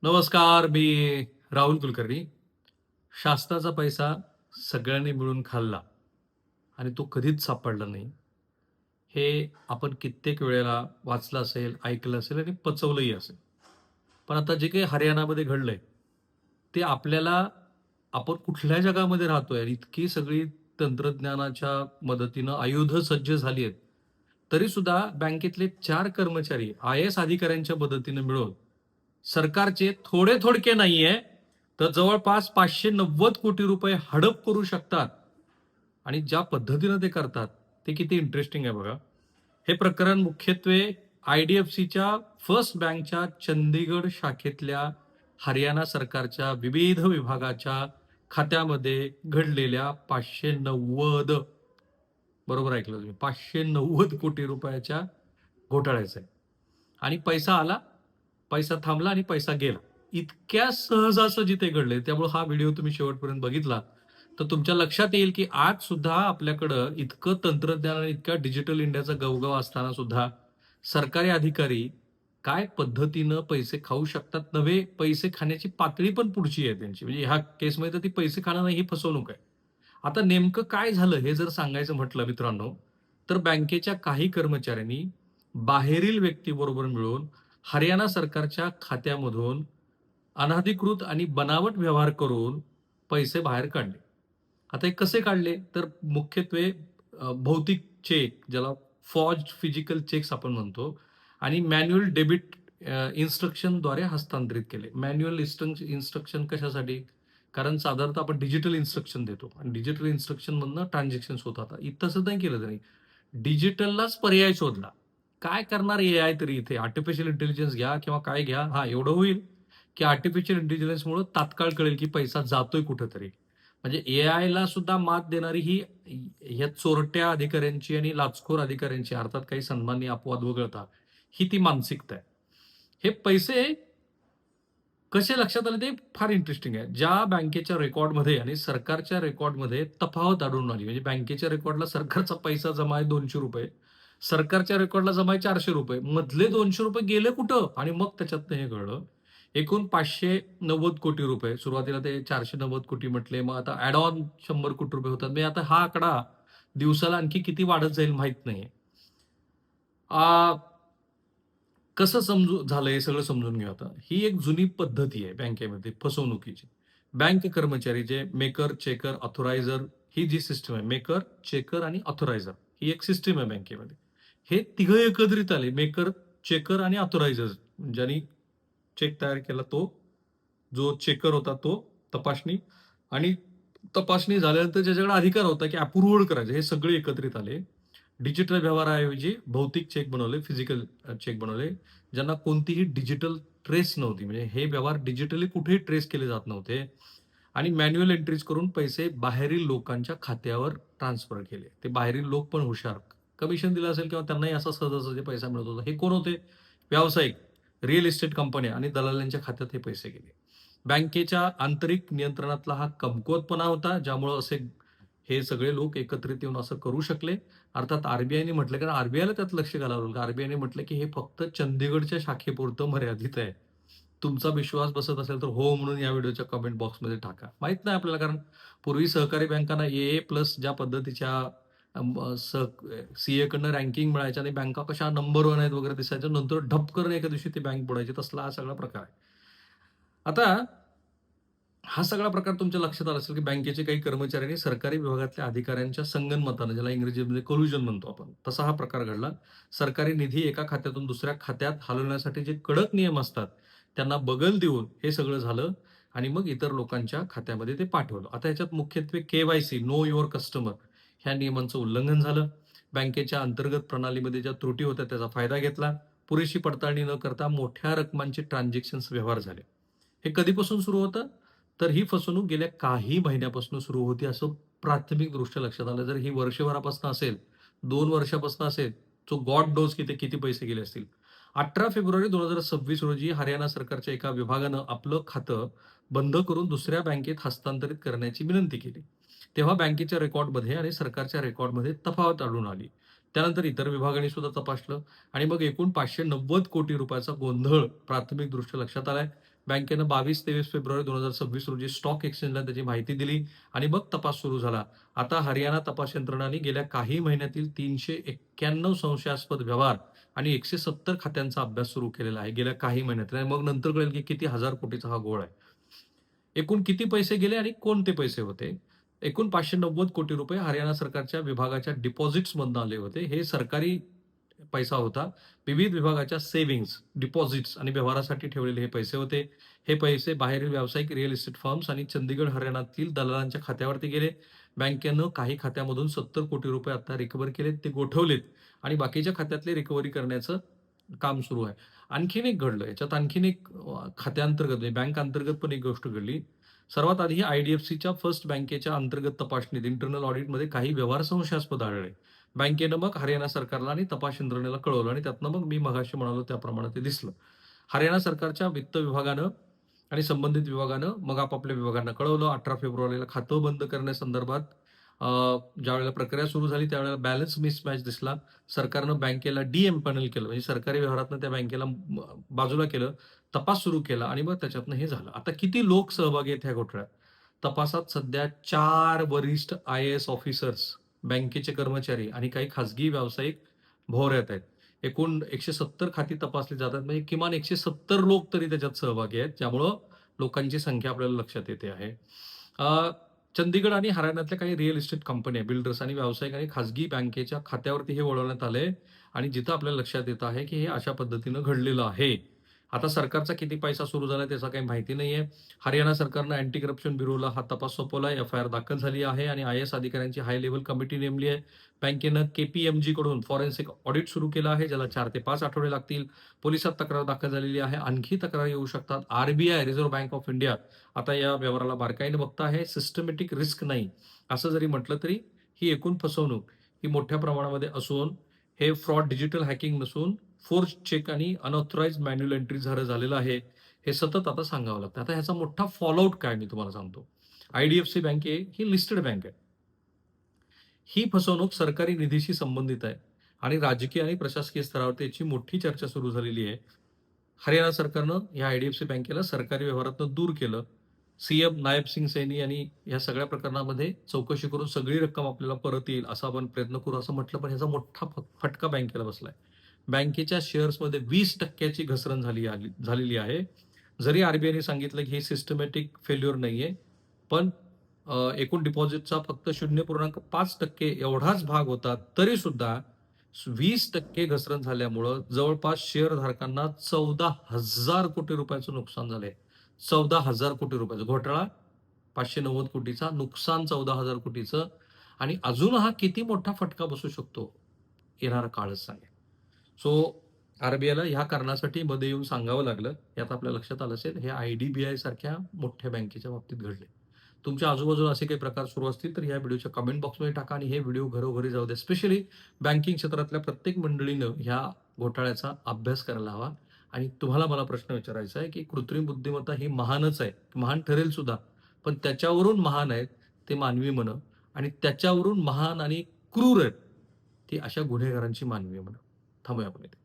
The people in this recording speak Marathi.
नमस्कार, मी राहुल कुलकर्णी. शासनाचा पैसा सगळ्यांनी मिळून खाल्ला आणि तो कधीच सापडला नाही. हे आपण कित्येक वेळेला वाचलं असेल, ऐकलं असेल आणि पचवलंही असेल. पण आता जे काही हरियाणामध्ये घडलंय, ते आपल्याला आपण कुठल्या जगामध्ये राहतोय आणि इतकी सगळी तंत्रज्ञानाच्या मदतीनं आयुध सज्ज झाली आहेत. तरीसुद्धा बँकेतले 4 कर्मचारी आय-ए-एस अधिकाऱ्यांच्या मदतीनं मिळून सरकारचे थोडे थोडके नाहीये, तर जवळपास 590 कोटी रुपये हडप करू शकतात आणि ज्या पद्धतीनं ते करतात, ते किती इंटरेस्टिंग आहे बघा. हे प्रकरण मुख्यत्वे आय-डी-एफ-सीच्या फर्स्ट बँकच्या चंदीगड शाखेतल्या हरियाणा सरकारच्या विविध विभागाच्या खात्यामध्ये घडलेल्या 590 बरोबर ऐकलं तुम्ही, 590 कोटी रुपयाच्या घोटाळ्याचं आहे. आणि पैसा आला, पैसा थांबला आणि पैसा गेला. इतक्या सहजासहजी ते घडलंय. त्यामुळे हा व्हिडिओ तुम्ही शेवटपर्यंत बघितला, तर तुमच्या लक्षात येईल, की आज सुद्धा आपल्याकडं इतकं तंत्रज्ञान आणि इतका डिजिटल इंडियाचा गवगवा असताना सुद्धा सरकारी अधिकारी काय पद्धतीनं पैसे खाऊ शकतात नव्हे, पैसे खाण्याची पातळी पण पुढची आहे त्यांची. म्हणजे ह्या केसमध्ये तर ती पैसे खाणं नाही, ही फसवणूक आहे. आता नेमकं काय झालं हे जर सांगायचं म्हटलं मित्रांनो, तर बँकेच्या काही कर्मचाऱ्यांनी बाहेरील व्यक्तीबरोबर मिळून हरियाणा सरकारच्या खात्यामधून अनधिकृत आणि बनावट व्यवहार करून पैसे बाहेर काढले. आता हे कसे काढले? तर मुख्यत्वे भौतिक चेक, ज्याला फॉर्ज्ड फिजिकल चेक्स आपण म्हणतो आणि मॅन्युअल डेबिट इन्स्ट्रक्शनद्वारे हस्तांतरित केले. मॅन्युअल इन्स्ट्रक्शन कशासाठी? कारण साधारणतः आपण डिजिटल इन्स्ट्रक्शन देतो आणि डिजिटल इन्स्ट्रक्शनमधनं ट्रान्झॅक्शन्स होतात. तसं नाही केलं त्यांनी. डिजिटललाच पर्याय शोधला. काय करणार एआय तरी इथे? आर्टिफिशियल इंटेलिजन्स घ्या किंवा काय घ्या. हां, एवढं होईल, की आर्टिफिशियल इंटेलिजन्समुळं तात्काळ कळेल, की पैसा जातोय कुठेतरी. म्हणजे एआयला सुद्धा मात देणारी ही ह्या चोरट्या अधिकाऱ्यांची आणि लाचखोर अधिकाऱ्यांची, अर्थात काही सन्माननीय अपवाद वगळता, ही ती मानसिकता आहे. हे पैसे कसे लक्षात आले ते फार इंटरेस्टिंग आहे. ज्या बँकेच्या रेकॉर्डमध्ये आणि सरकारच्या रेकॉर्डमध्ये तफावत आढळून आली. म्हणजे बँकेच्या रेकॉर्डला सरकारचा पैसा जमा आहे ₹200, सरकारच्या रेकॉर्डला जमा आहे ₹400. मधले ₹200 गेले कुठं? आणि मग त्याच्यातनं हे कळलं. एकूण ₹590 कोटी रुपये. सुरुवातीला ते 490 कोटी म्हटले. मग आता ॲड ऑन ₹100 कोटी होतात. म्हणजे आता हा आकडा दिवसाला आणखी किती वाढत जाईल माहीत नाहीये. आ, कसं झालं हे सगळं समजून घेऊ आता. ही एक जुनी पद्धती आहे बँकेमध्ये फसवणुकीची. बँक कर्मचारी जे मेकर, चेकर, ऑथरायझर ही जी सिस्टम आहे. मेकर, चेकर आणि ऑथरायझर ही एक सिस्टम आहे बँकेमध्ये. हे तिघं एकत्रित आले. मेकर, चेकर आणि ऑथरायझर. ज्यांनी चेक तयार केला तो, जो चेकर होता तो, तपासणी आणि तपासणी झाल्यानंतर ज्याच्याकडे अधिकार होता, की अप्रूव्हल करायचं, हे सगळे एकत्रित आले. डिजिटल व्यवहाराऐवजी भौतिक चेक बनवले, फिजिकल चेक बनवले, ज्यांना कोणतीही डिजिटल ट्रेस नव्हती. म्हणजे हे व्यवहार डिजिटली कुठेही ट्रेस केले जात नव्हते आणि मॅन्युअल एंट्रीज करून पैसे बाहेरील लोकांच्या खात्यावर ट्रान्सफर केले. ते बाहेरील लोक पण हुशार. कमिशन दिलं असेल किंवा त्यांनाही असा सहजासहजी पैसा मिळत होता. हे कोण होते? व्यावसायिक, रिअल इस्टेट कंपन्या आणि दलालांच्या खात्यात हे पैसे गेले. बँकेच्या आंतरिक नियंत्रणातला हा कमकुवतपणा होता, ज्यामुळं हे सगळे लोक एकत्रित येऊन असं करू शकले. अर्थात आर-बी-आयने म्हटलं, कारण आर-बी-आयला त्यात लक्ष घालावं लागलं. आर-बी-आयने म्हटलं, की हे फक्त चंदीगडच्या शाखेपुरतं मर्यादित आहे. तुमचा विश्वास बसत असेल तर हो म्हणून या व्हिडिओच्या कमेंट बॉक्समध्ये टाका. माहीत नाही आपल्याला, कारण पूर्वी सहकारी बँकांना ए प्लस ज्या पद्धतीच्या सीएकडनं रँकिंग मिळायच्या आणि बँका कशा नंबर 1 आहेत वगैरे दिसायच्या. नंतर ढपकन एका दिवशी ती बँक बुडायची. तसला हा सगळा प्रकार आहे. आता हा सगळा प्रकार तुमच्या लक्षात आला असेल, की बँकेचे काही कर्मचाऱ्यांनी सरकारी विभागातल्या अधिकाऱ्यांच्या संगनमतानं, ज्याला इंग्रजीमध्ये कोल्युजन म्हणतो आपण, तसा हा प्रकार घडला. सरकारी निधी एका खात्यातून दुसऱ्या खात्यात हलवण्यासाठी जे कडक नियम असतात, त्यांना बगल देऊन हे सगळं झालं आणि मग इतर लोकांच्या खात्यामध्ये ते पाठवलं. आता ह्याच्यात मुख्यत्वे के-वाय-सी, नो युअर कस्टमर, ह्या नियमांचं उल्लंघन झालं. बँकेच्या अंतर्गत प्रणालीमध्ये ज्या त्रुटी होत्या त्याचा फायदा घेतला. पुरेशी पडताळणी न करता मोठ्या रकमांचे ट्रान्झॅक्शन्स व्यवहार झाले. हे कधीपासून सुरू होतं? तर ही फसवणूक गेल्या काही महिन्यापासून सुरू होती असं प्राथमिकदृष्ट्या लक्षात आलं. जर ही वर्षभरापासून असेल, 2 वर्षापासून असेल, सो गॉड नोज की ते किती पैसे गेले असतील. 18 फेब्रुवारी 2026 रोजी हरियाणा सरकारच्या एका विभागानं आपलं खातं बंद करून दुसऱ्या बँकेत हस्तांतरित करण्याची विनंती केली. तेव्हा बँकेच्या रेकॉर्डमध्ये आणि सरकारच्या रेकॉर्डमध्ये तफावत आढळून आली. त्यानंतर इतर विभागांनी सुद्धा तपासलं आणि मग एकूण ₹590 कोटी गोंधळ प्राथमिकदृष्ट्या लक्षात आलाय. बँकेनं 22-23 फेब्रुवारी 2026 रोजी स्टॉक एक्सचेंजला त्याची माहिती दिली आणि मग तपास सुरू झाला. आता हरियाणा तपास यंत्रणांनी गेल्या काही महिन्यातील 391 संशयास्पद व्यवहार आणि 170 खात्यांचा अभ्यास सुरू केलेला आहे गेल्या काही महिन्यात. आणि मग नंतर कळेल की किती हजार कोटीचा हा घोळ आहे. एकूण किती पैसे गेले आणि कोणते पैसे होते? एकूण 590 कोटी रुपये हरियाणा सरकारच्या विभागाच्या डिपॉझिट्समधनं आले होते. हे सरकारी पैसा होता. विविध विभागाच्या सेव्हिंग्ज, डिपॉझिट्स आणि व्यवहारासाठी ठेवलेले हे पैसे होते. हे पैसे बाहेरील व्यावसायिक रिअल इस्टेट फर्म्स आणि चंदीगड, हरियाणातील दलालांच्या खात्यावरती गेले. बँकेनं काही खात्यामधून 70 कोटी रुपये आता रिकव्हर केलेत, ते गोठवलेत आणि बाकीच्या खात्यातले रिकव्हरी करण्याचं काम सुरू आहे. आणखीन एक घडलं याच्यात, आणखीन एक खात्याअंतर्गत म्हणजे बँक अंतर्गत पण एक गोष्ट घडली. सर्वात आधी ही आयडीएफसीच्या फर्स्ट बँकेच्या अंतर्गत तपासणीत इंटरनल ऑडिटमध्ये काही व्यवहार संशयास्पद आढळले. बँकेनं मग हरियाणा सरकारला आणि तपास यंत्रणेला कळवलं आणि त्यातनं मग मी मगाशी म्हणालो त्याप्रमाणे ते दिसलं. हरियाणा सरकारच्या वित्त विभागानं आणि संबंधित विभागानं मग आपापल्या विभागांना कळवलं. 18 फेब्रुवारीला खातं बंद करण्यासंदर्भात ज्यावेळेला प्रक्रिया सुरू झाली त्यावेळेला बॅलन्स मिसमॅच दिसला. सरकारनं बँकेला डी-एम्पॅनल केलं, म्हणजे सरकारी व्यवहारातनं त्या बँकेला बाजूला केलं, तपास सुरू केला आणि मग त्याच्यातनं हे झालं. आता किती लोक सहभागी आहेत ह्या घोटाळ्यात? तपासात सध्या 4 वरिष्ठ आय-ए-एस ऑफिसर्स, बँकेचे कर्मचारी आणि काही खासगी व्यावसायिक भोवऱ्यात आहेत. एकूण 170 खाती तपासली जातात, म्हणजे किमान 170 लोक तरी त्याच्यात सहभागी आहेत, ज्यामुळं लोकांची संख्या आपल्याला लक्षात येते आहे. अ, चंदीगड आणि हरियाणातल्या काही रिअल इस्टेट कंपन्या, बिल्डर्स आणि व्यावसायिक आणि खासगी बँकेच्या खात्यावरती हे वळवण्यात आलंय आणि जिथं आपल्याला लक्षात येतं आहे, की हे अशा पद्धतीनं घडलेलं आहे. आता सरकारचा किती पैसा सुरू झाला त्याचा काही माहिती नाहीये. हरियाणा सरकारनं अँटी करप्शन ब्युरोला हा तपास सोपवलाय. एफ-आय-आर दाखल झाली आहे आणि आय-ए-एस अधिकाऱ्यांची हाय लेव्हल कमिटी नेमली आहे. बँकेनं के कडून फॉरेन्सिक ऑडिट सुरू केलं आहे, ज्याला 4 ते 5 आठवडे लागतील. पोलिसात तक्रार दाखल झालेली आहे. आणखी तक्रारी येऊ शकतात. RBI, reserve bank of India आता या व्यवहाराला बारकाईने बघत आहे. सिस्टमॅटिक रिस्क नाही, असं जरी म्हटलं तरी ही एकूण फसवणूक ही मोठ्या प्रमाणामध्ये असून हे फ्रॉड, डिजिटल हॅकिंग नसून फोर्स चेक आणि अनऑथराइज्ड मॅन्युअल एंट्री झालेलं आहे. हे सतत आता सांगावं लागतं. आता ह्याचा मोठा फॉलोआउट काय मी तुम्हाला सांगतो. आयडीएफसी बँक ही लिस्टेड बँक आहे. ही फसवणूक सरकारी निधीशी संबंधित आहे आणि राजकीय आणि प्रशासकीय स्तरावरती याची मोठी चर्चा सुरू झालेली आहे. हरियाणा सरकारनं या आयडीएफसी बँकेला सरकारी व्यवहारातून दूर केलं. सीएम नायब सिंग सैनी यांनी या सगळ्या प्रकरणामध्ये चौकशी करून सगळी रक्कम आपल्याला परत येईल असा आपण प्रयत्न करू असं म्हटलं, पण ह्याचा मोठा फटका बँकेला बसलाय. बँकेच्या शेअर्समध्ये 20% घसरण झालेली आहे. जरी आरबीआयने सांगितलं की हे सिस्टमॅटिक फेल्युअर नाहीये, पण एकूण डिपॉझिटचा फक्त 0.5% एवढाच भाग होता, तरी सुद्धा 20% घसरण झाल्यामुळं जवळपास शेअरधारकांना 14,000 कोटी रुपयाचं नुकसान झालंय. 14,000 कोटी रुपयाचं घोटाळा, 590 कोटीचा नुकसान, 14,000 कोटीचं. आणि अजून हा किती मोठा फटका बसू शकतो, येणारा काळच सांगेल. सो आरबीआयला ह्या कारणासाठी मध्ये येऊन सांगावं लागलं. यात आपल्या लक्षात आलं असेल, हे आयडीबीआय सारख्या मोठ्या बँकेच्या बाबतीत घडले. तुमच्या आजूबाजूला असे काही प्रकार सुरू असतील तर या व्हिडिओच्या कमेंट बॉक्समध्ये टाका आणि हे व्हिडिओ घरोघरी जाऊ द्या. स्पेशली बँकिंग क्षेत्रातल्या प्रत्येक मंडळीनं ह्या घोटाळ्याचा अभ्यास करायला हवा. आणि तुम्हाला मला प्रश्न विचारायचा आहे, की कृत्रिम बुद्धिमत्ता ही महानच आहे, महान ठरेल सुद्धा, पण त्याच्यावरून महान आहेत ते मानवी मनं आणि त्याच्यावरून महान आणि क्रूर आहेत ती अशा गुन्हेगारांची मानवी मनं. थांबूया आपण इथे.